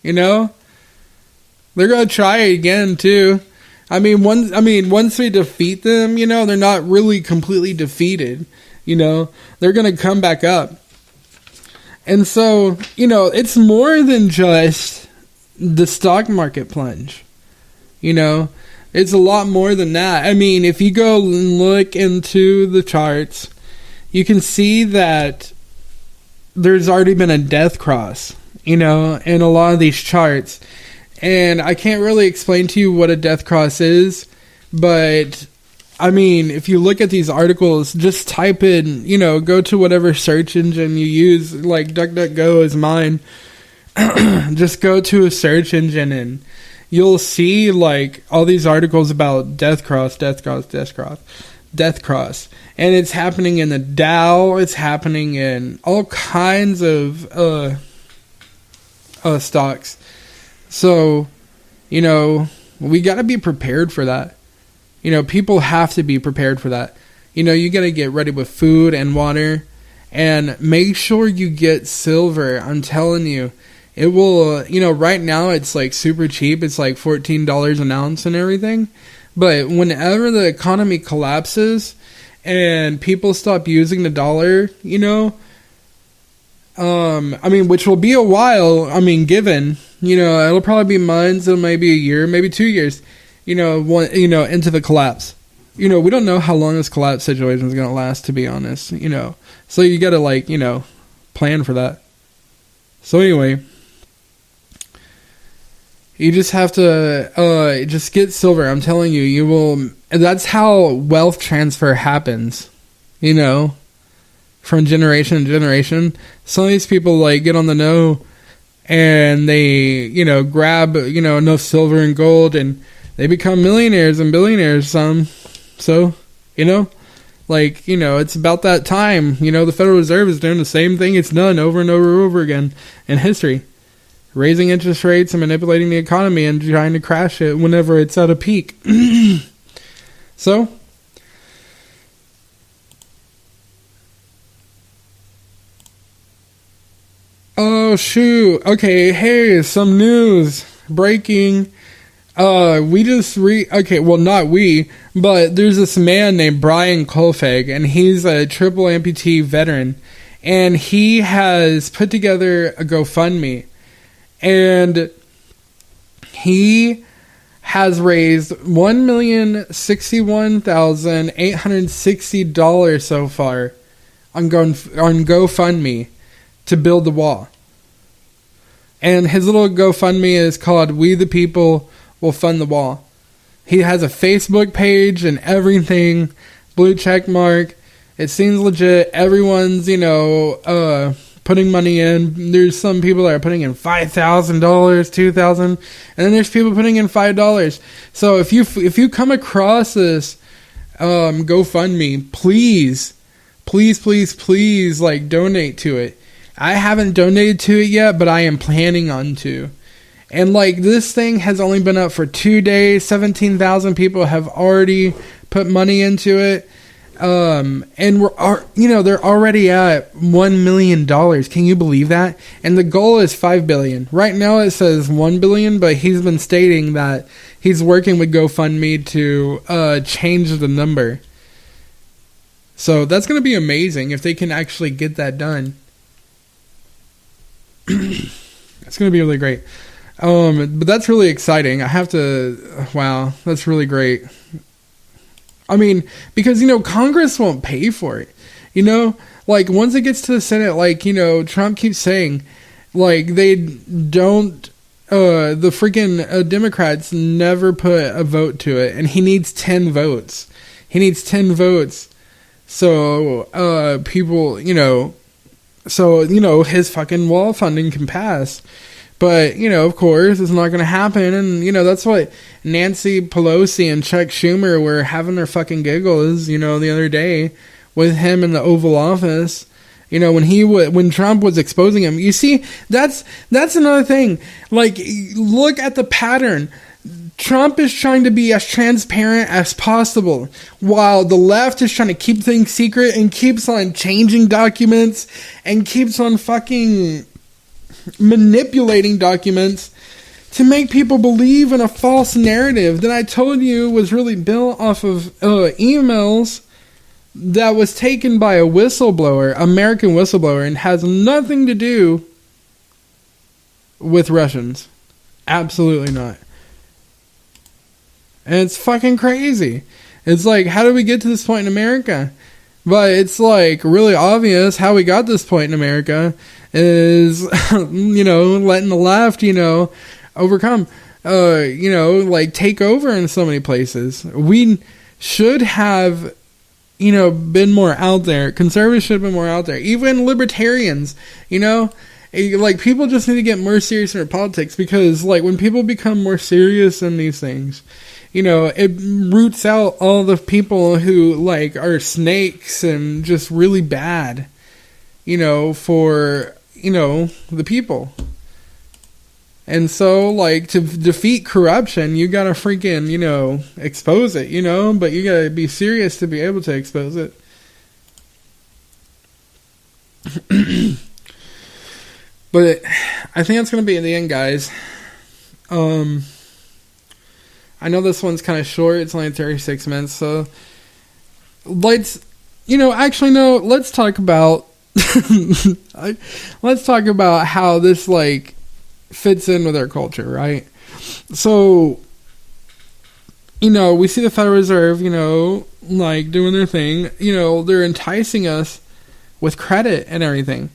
You know, they're gonna try again too. Once we defeat them, they're not really completely defeated. They're gonna come back up. And so, it's more than just the stock market plunge. It's a lot more than that. If you go and look into the charts, you can see that there's already been a death cross, in a lot of these charts. And I can't really explain to you what a death cross is, but if you look at these articles, just type in, go to whatever search engine you use, like DuckDuckGo is mine. Just go to a search engine and you'll see like all these articles about death cross. And it's happening in the Dow, it's happening in all kinds of stocks. So, we got to be prepared for that. People have to be prepared for that. You got to get ready with food and water, and make sure you get silver. I'm telling you, it will, right now it's like super cheap. It's like $14 an ounce and everything. But whenever the economy collapses and people stop using the dollar, which will be a while, given, it'll probably be months, it may be a year, maybe 2 years, into the collapse. We don't know how long this collapse situation is going to last, to be honest, so you got to plan for that. So anyway, you just have to, just get silver. I'm telling you, you will, that's how wealth transfer happens, from generation to generation. Some of these people get on the know and they, grab, enough silver and gold and they become millionaires and billionaires. So, it's about that time. The Federal Reserve is doing the same thing it's done over and over again in history. Raising interest rates and manipulating the economy and trying to crash it whenever it's at a peak. So, oh shoot. Okay, hey, some news. Breaking. Not we, but there's this man named Brian Kolfag, and he's a triple amputee veteran, and he has put together a GoFundMe, and he has raised $1,061,860 so far on GoFundMe to build the wall. And his little GoFundMe is called We the People Will Fund the Wall. He has a Facebook page and everything, blue check mark. It seems legit. Everyone's, putting money in. There's some people that are putting in $5,000, $2,000, and then there's people putting in $5. So if you come across this GoFundMe, please, donate to it. I haven't donated to it yet, but I am planning on to. And this thing has only been up for 2 days. 17,000 people have already put money into it. And they're already at $1 million. Can you believe that? And the goal is $5 billion. Right now it says $1 billion, but he's been stating that he's working with GoFundMe to change the number. So that's going to be amazing if they can actually get that done. It's going to be really great. But that's really exciting. Wow, that's really great. Because, Congress won't pay for it. Once it gets to the Senate, Trump keeps saying, they don't, the freaking Democrats never put a vote to it, and he needs 10 votes. So, people, his fucking wall funding can pass. But, of course, it's not going to happen. And, that's what Nancy Pelosi and Chuck Schumer were having their fucking giggles, the other day with him in the Oval Office. When Trump was exposing him. You see, that's another thing. Look at the pattern. Trump is trying to be as transparent as possible, while the left is trying to keep things secret and keeps on changing documents and keeps on fucking manipulating documents to make people believe in a false narrative that I told you was really built off of emails that was taken by a whistleblower, American whistleblower, and has nothing to do with Russians. Absolutely not. And it's fucking crazy. It's like, how did we get to this point in America? But it's like really obvious how we got this point in America is, letting the left, overcome, like take over in so many places. We should have, been more out there. Conservatives should have been more out there. Even libertarians, like people just need to get more serious in their politics, because like when people become more serious in these things, it roots out all the people who like are snakes and just really bad, for, the people. And so, like, to defeat corruption, you gotta freaking, expose it, but you gotta be serious to be able to expose it. But I think that's gonna be the end, guys. I know this one's kind of short. It's only 36 minutes, so let's talk about let's talk about how this like fits in with our culture, right? So, we see the Federal Reserve, like doing their thing. They're enticing us with credit and everything.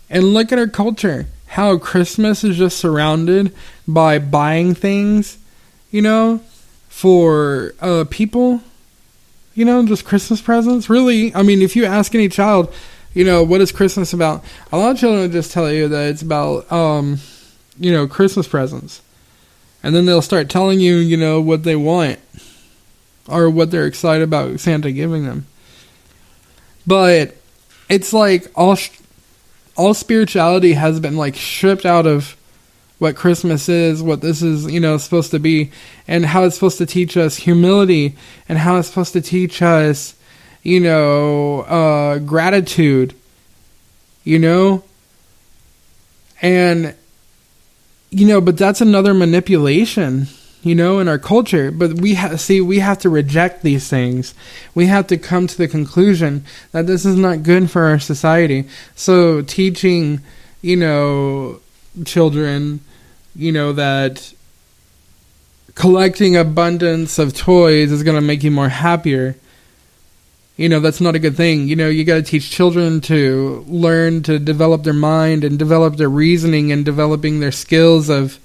And look at our culture. How Christmas is just surrounded by buying things, for people, just Christmas presents. Really, I mean, if you ask any child, what is Christmas about? A lot of children will just tell you that it's about, Christmas presents. And then they'll start telling you, what they want or what they're excited about Santa giving them. But it's like all spirituality has been like stripped out of what Christmas is, what this is, supposed to be, and how it's supposed to teach us humility, and how it's supposed to teach us, gratitude, and, but that's another manipulation, in our culture. But we have to reject these things. We have to come to the conclusion that this is not good for our society. So teaching, children, that collecting abundance of toys is going to make you more happier. That's not a good thing. You got to teach children to learn to develop their mind and develop their reasoning and developing their skills of,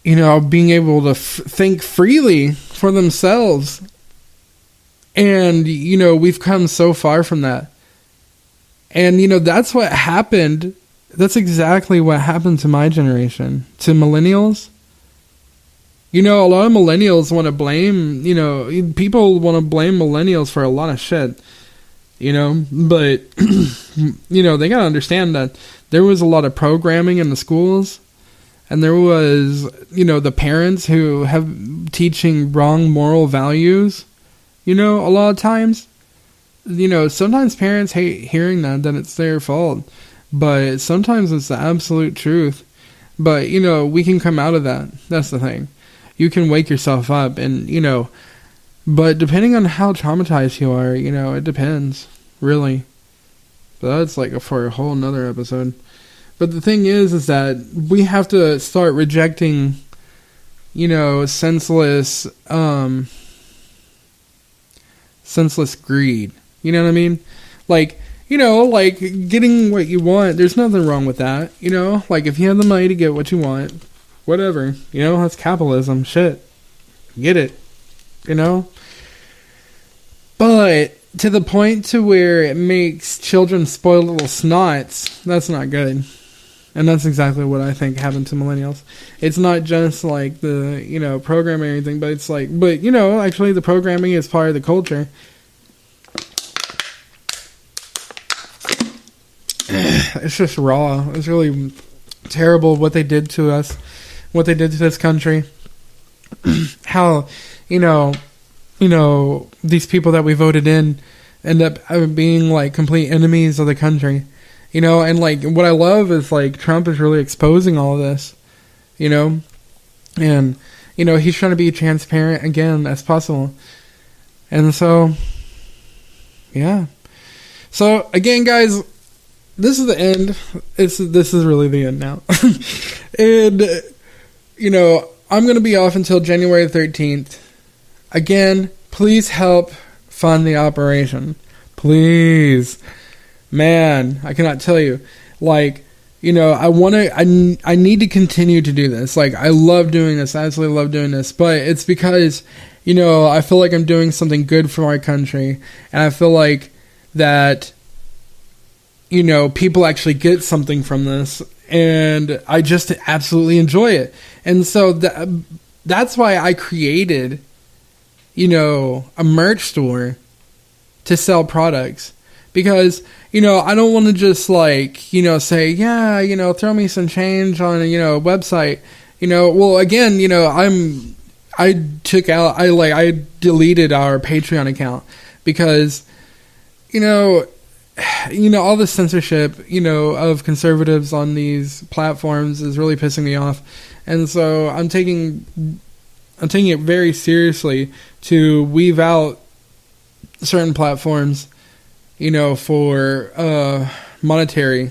being able to think freely for themselves. And, we've come so far from that. And, that's what happened. That's exactly what happened to my generation, to millennials. A lot of millennials want to blame, people want to blame millennials for a lot of shit, but, they got to understand that there was a lot of programming in the schools, and there was, the parents who have teaching wrong moral values, a lot of times, sometimes parents hate hearing that it's their fault, but sometimes it's the absolute truth. But, we can come out of that. That's the thing. You can wake yourself up and, but depending on how traumatized you are, it depends, really. But that's like for a whole nother episode. But the thing is that we have to start rejecting, senseless greed. You know what I mean? Like getting what you want, there's nothing wrong with that. Like if you have the money to get what you want, whatever, that's capitalism, shit. Get it, But to the point to where it makes children spoiled little snots, that's not good. And that's exactly what I think happened to millennials. It's not just like the, programming or anything, but it's like, actually the programming is part of the culture. It's just raw. It's really terrible what they did to us, what they did to this country. How, these people that we voted in end up being like complete enemies of the country. You know, and like what I love is like Trump is really exposing all of this, you know, and you know he's trying to be transparent again as possible, and so yeah. So again, guys, this is the end. This is really the end now, and you know I'm gonna be off until January 13th. Again, please help fund the operation, please. Man, I cannot tell you. Like, you know, I need to continue to do this. Like, I love doing this. I absolutely love doing this. But it's because, you know, I feel like I'm doing something good for my country. And I feel like that, you know, people actually get something from this. And I just absolutely enjoy it. And so that's why I created, you know, a merch store to sell products. Because, you know, I don't want to just like, you know, say, yeah, you know, throw me some change on, you know, a website. You know, well, again, you know, I deleted our Patreon account because, you know, all the censorship, you know, of conservatives on these platforms is really pissing me off. And so I'm taking it very seriously to weave out certain platforms, you know, for monetary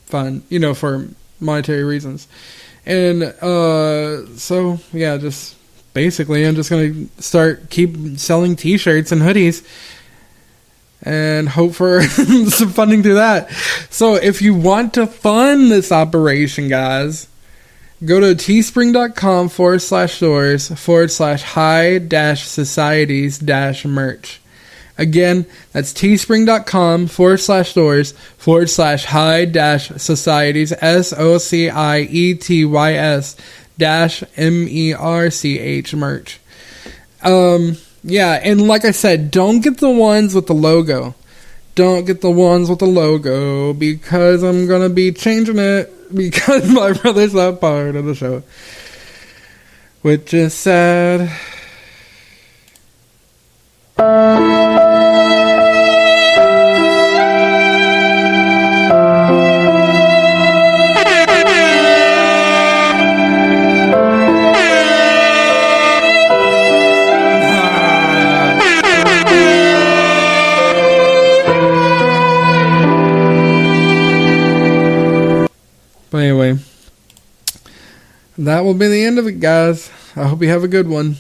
fund, you know, for monetary reasons. And so, yeah, just basically I'm just going to keep selling t-shirts and hoodies and hope for some funding through that. So if you want to fund this operation, guys, go to teespring.com/stores/high-societies-merch. Again, that's teespring.com/stores/high-societies SOCIETYS-MERCH merch. Yeah, and like I said, don't get the ones with the logo. Don't get the ones with the logo because I'm gonna be changing it because my brother's not part of the show, which is sad. But anyway, that will be the end of it, guys. I hope you have a good one.